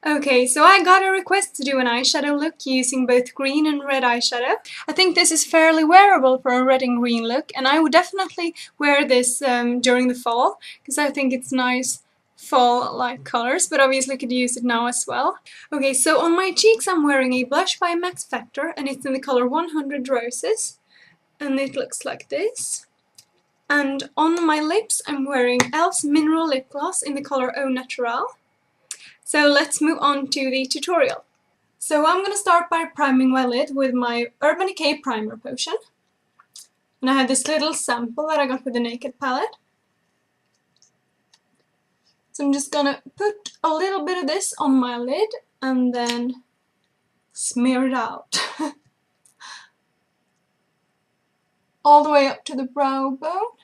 Okay, so I got a request to do an eyeshadow look using both green and red eyeshadow. I think this is fairly wearable for a red and green look, and I would definitely wear this during the fall, because I think it's nice fall-like colors, but obviously could use it now as well. Okay, so on my cheeks I'm wearing a blush by Max Factor, and it's in the color 100 Roses, and it looks like this. And on my lips I'm wearing e.l.f.'s Mineral Lip Gloss in the color Au Naturel. So let's move on to the tutorial. So I'm going to start by priming my lid with my Urban Decay Primer Potion. And I have this little sample that I got with the Naked palette. So I'm just going to put a little bit of this on my lid and then smear it out. All the way up to the brow bone.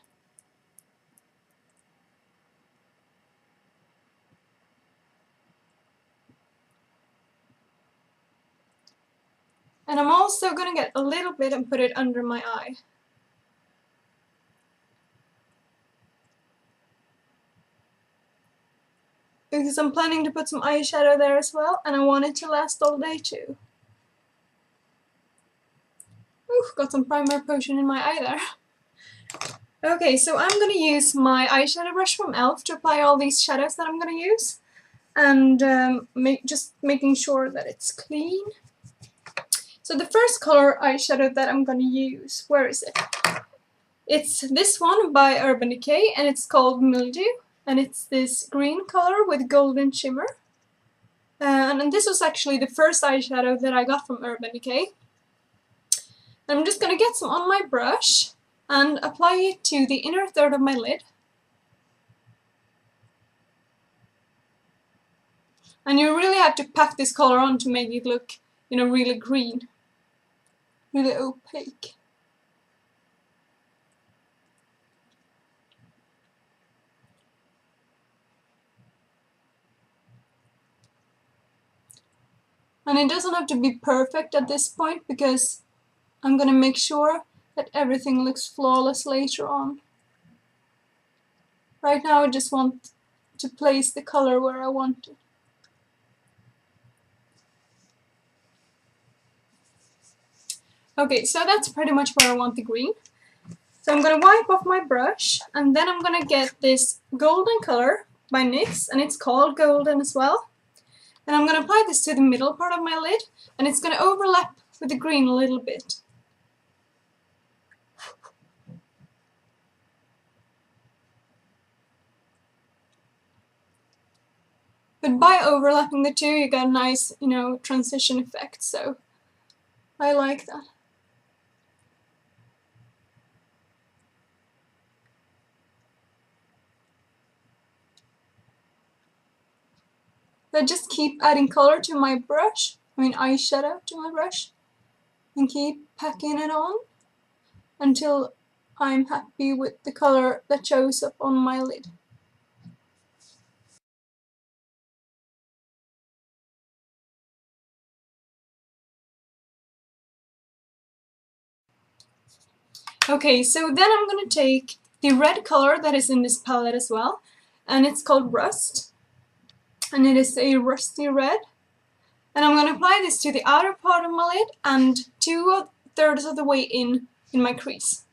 And I'm also going to get a little bit and put it under my eye. Because I'm planning to put some eyeshadow there as well, and I want it to last all day too. Ooh, got some primer potion in my eye there. Okay, so I'm going to use my eyeshadow brush from e.l.f. to apply all these shadows that I'm going to use. And just making sure that it's clean. So the first color eyeshadow that I'm going to use, where is it? It's this one by Urban Decay, and it's called Mildew. And it's this green color with golden shimmer. And this was actually the first eyeshadow that I got from Urban Decay. I'm just going to get some on my brush and apply it to the inner third of my lid. And you really have to pack this color on to make it look, you know, really green, really opaque. And it doesn't have to be perfect at this point because I'm going to make sure that everything looks flawless later on. Right now I just want to place the color where I want it. Okay, so that's pretty much where I want the green. So I'm going to wipe off my brush, and then I'm going to get this golden color by NYX, and it's called Golden as well. And I'm going to apply this to the middle part of my lid, and it's going to overlap with the green a little bit. But by overlapping the two, you get a nice, you know, transition effect, so I like that. So I just keep adding color to my brush, eyeshadow to my brush, and keep packing it on until I'm happy with the color that shows up on my lid. Okay, so then I'm going to take the red color that is in this palette as well, and it's called Rust, and it is a rusty red. And I'm going to apply this to the outer part of my lid and 2/3 of the way in my crease.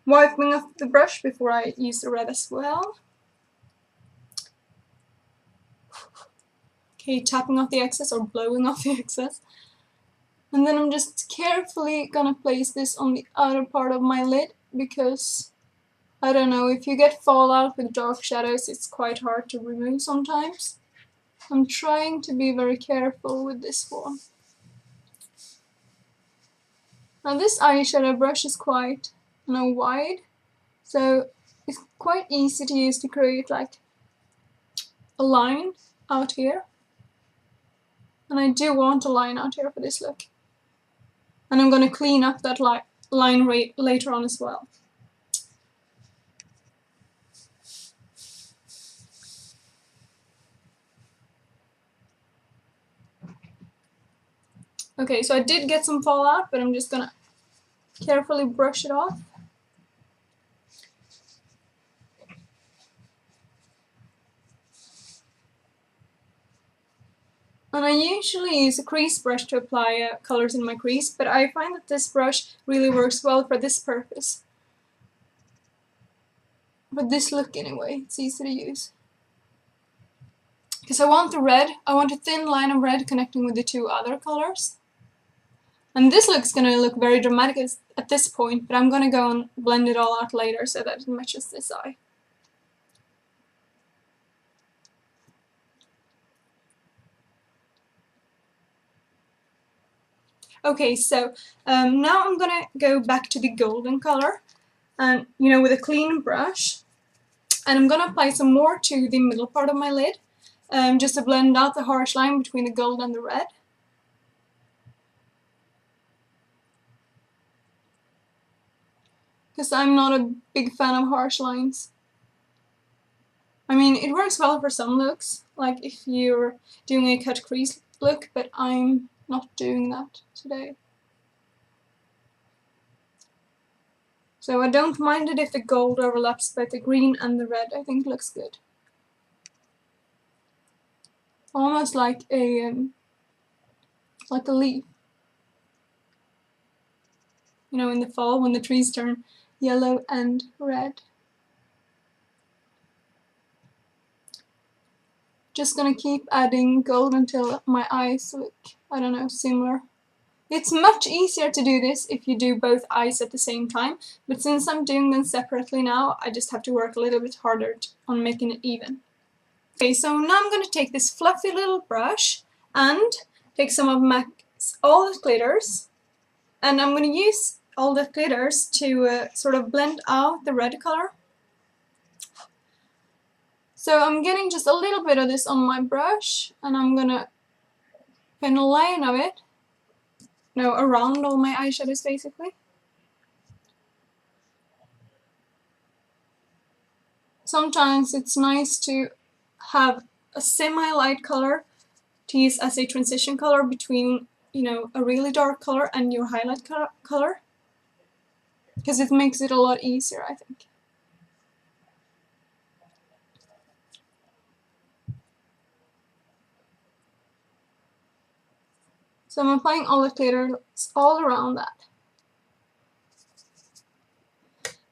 Wiping off the brush before I use the red as well. Okay, tapping off the excess or blowing off the excess. And then I'm just carefully gonna place this on the outer part of my lid because, I don't know, if you get fallout with dark shadows, it's quite hard to remove sometimes. I'm trying to be very careful with this one. Now this eyeshadow brush is quite, wide, so it's quite easy to use to create like a line out here. And I do want a line out here for this look. And I'm going to clean up that line later on as well. Okay, so I did get some fallout, but I'm just going to carefully brush it off. And I usually use a crease brush to apply colors in my crease, but I find that this brush really works well for this purpose. For this look anyway, it's easy to use. Because I want the red, I want a thin line of red connecting with the two other colors. And this look's gonna look very dramatic at this point, but I'm gonna go and blend it all out later so that it matches this eye. Okay, so now I'm gonna go back to the golden color, and with a clean brush, and I'm gonna apply some more to the middle part of my lid, just to blend out the harsh line between the gold and the red. Because I'm not a big fan of harsh lines. I mean, it works well for some looks, like if you're doing a cut crease look, but I'm not doing that today. So I don't mind it if the gold overlaps both the green and the red. I think it looks good. Almost like a leaf. In the fall when the trees turn yellow and red. Just gonna keep adding gold until my eyes look, I don't know, similar. It's much easier to do this if you do both eyes at the same time, but since I'm doing them separately now, I just have to work a little bit harder on making it even. Okay, so now I'm going to take this fluffy little brush and take some of MAC's All That Glitters, and I'm going to use All That Glitters to sort of blend out the red color. So I'm getting just a little bit of this on my brush, and I'm going to pin a line of it. Around all my eyeshadows basically. Sometimes it's nice to have a semi-light color to use as a transition color between, a really dark color and your highlight color. Because it makes it a lot easier, I think. So I'm applying all the glitter all around that.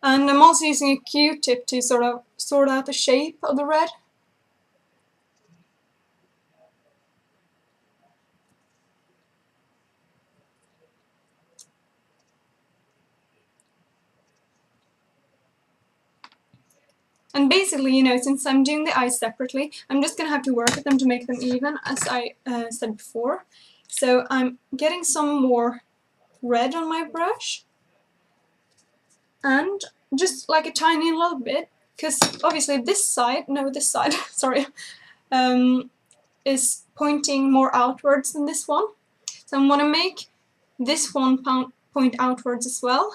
And I'm also using a Q-tip to sort of sort out the shape of the red. And basically, since I'm doing the eyes separately, I'm just going to have to work at them to make them even, as I said before. So I'm getting some more red on my brush. And just like a tiny little bit, because obviously this side, sorry, is pointing more outwards than this one. So I'm going to make this one point outwards as well.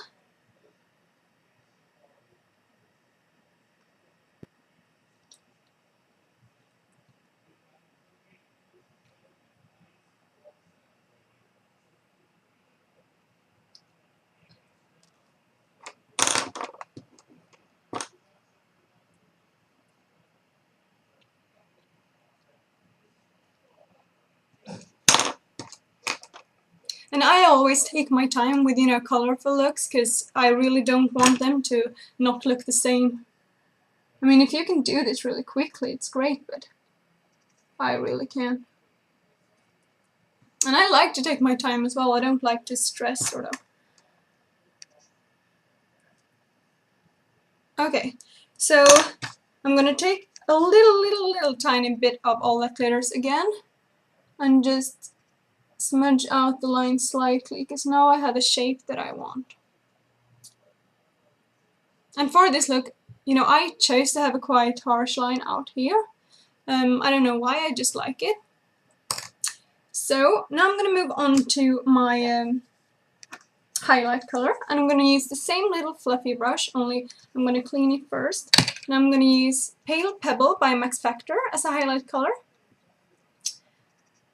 And I always take my time with, colorful looks, because I really don't want them to not look the same. I mean, if you can do this really quickly, it's great, but I really can't. And I like to take my time as well. I don't like to stress, sort of. Okay, so I'm gonna take a little tiny bit of All That Glitters again, and just smudge out the line slightly, because now I have the shape that I want. And for this look, I chose to have a quite harsh line out here. I don't know why, I just like it. So now I'm going to move on to my highlight color, and I'm going to use the same little fluffy brush, only I'm going to clean it first. And I'm going to use Pale Pebble by Max Factor as a highlight color.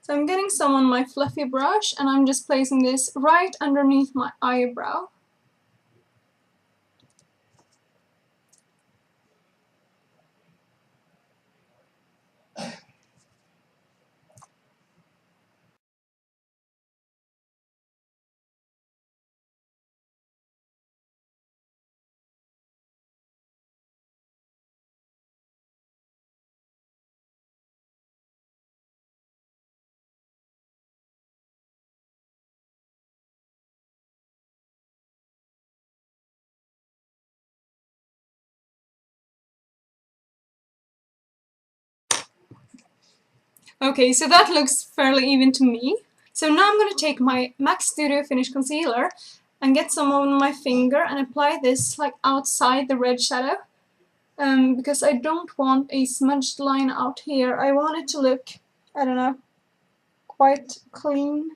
So I'm getting some on my fluffy brush, and I'm just placing this right underneath my eyebrow. Okay, so that looks fairly even to me. So now I'm going to take my MAC Studio Finish Concealer and get some on my finger and apply this like outside the red shadow. Because I don't want a smudged line out here. I want it to look, I don't know, quite clean.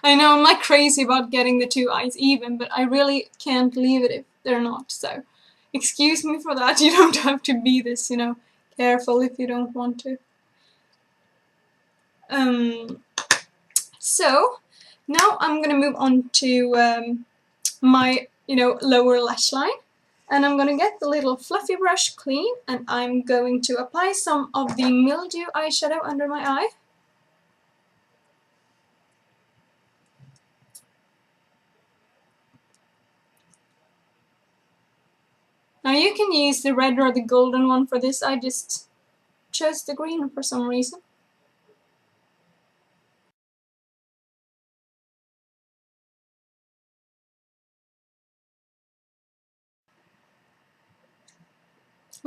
I know I'm like crazy about getting the two eyes even, but I really can't leave it if they're not, so excuse me for that. You don't have to be this, careful if you don't want to. So now I'm gonna move on to my, lower lash line. And I'm gonna get the little fluffy brush clean and I'm going to apply some of the Mildew eyeshadow under my eye. Now you can use the red or the golden one for this. I just chose the green for some reason.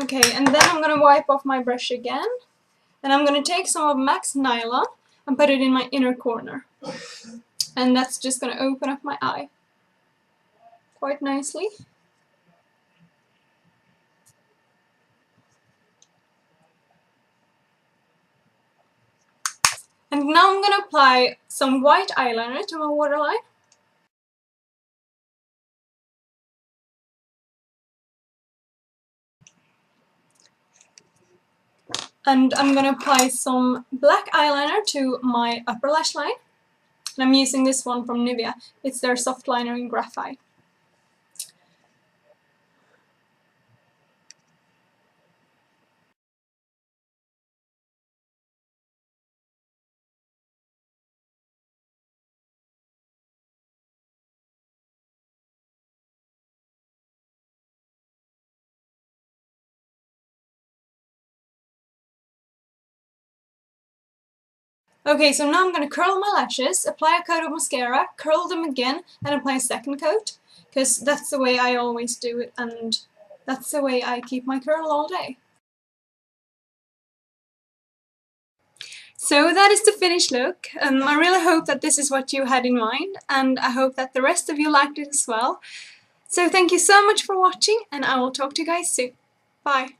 Okay, and then I'm gonna wipe off my brush again. And I'm gonna take some of MAC's Nylon and put it in my inner corner. And that's just gonna open up my eye quite nicely. And now I'm gonna apply some white eyeliner to my waterline. And I'm gonna apply some black eyeliner to my upper lash line. And I'm using this one from Nivea. It's their soft liner in graphite. Okay, so now I'm going to curl my lashes, apply a coat of mascara, curl them again, and apply a second coat. Because that's the way I always do it, and that's the way I keep my curl all day. So that is the finished look. I really hope that this is what you had in mind, and I hope that the rest of you liked it as well. So thank you so much for watching, and I will talk to you guys soon. Bye!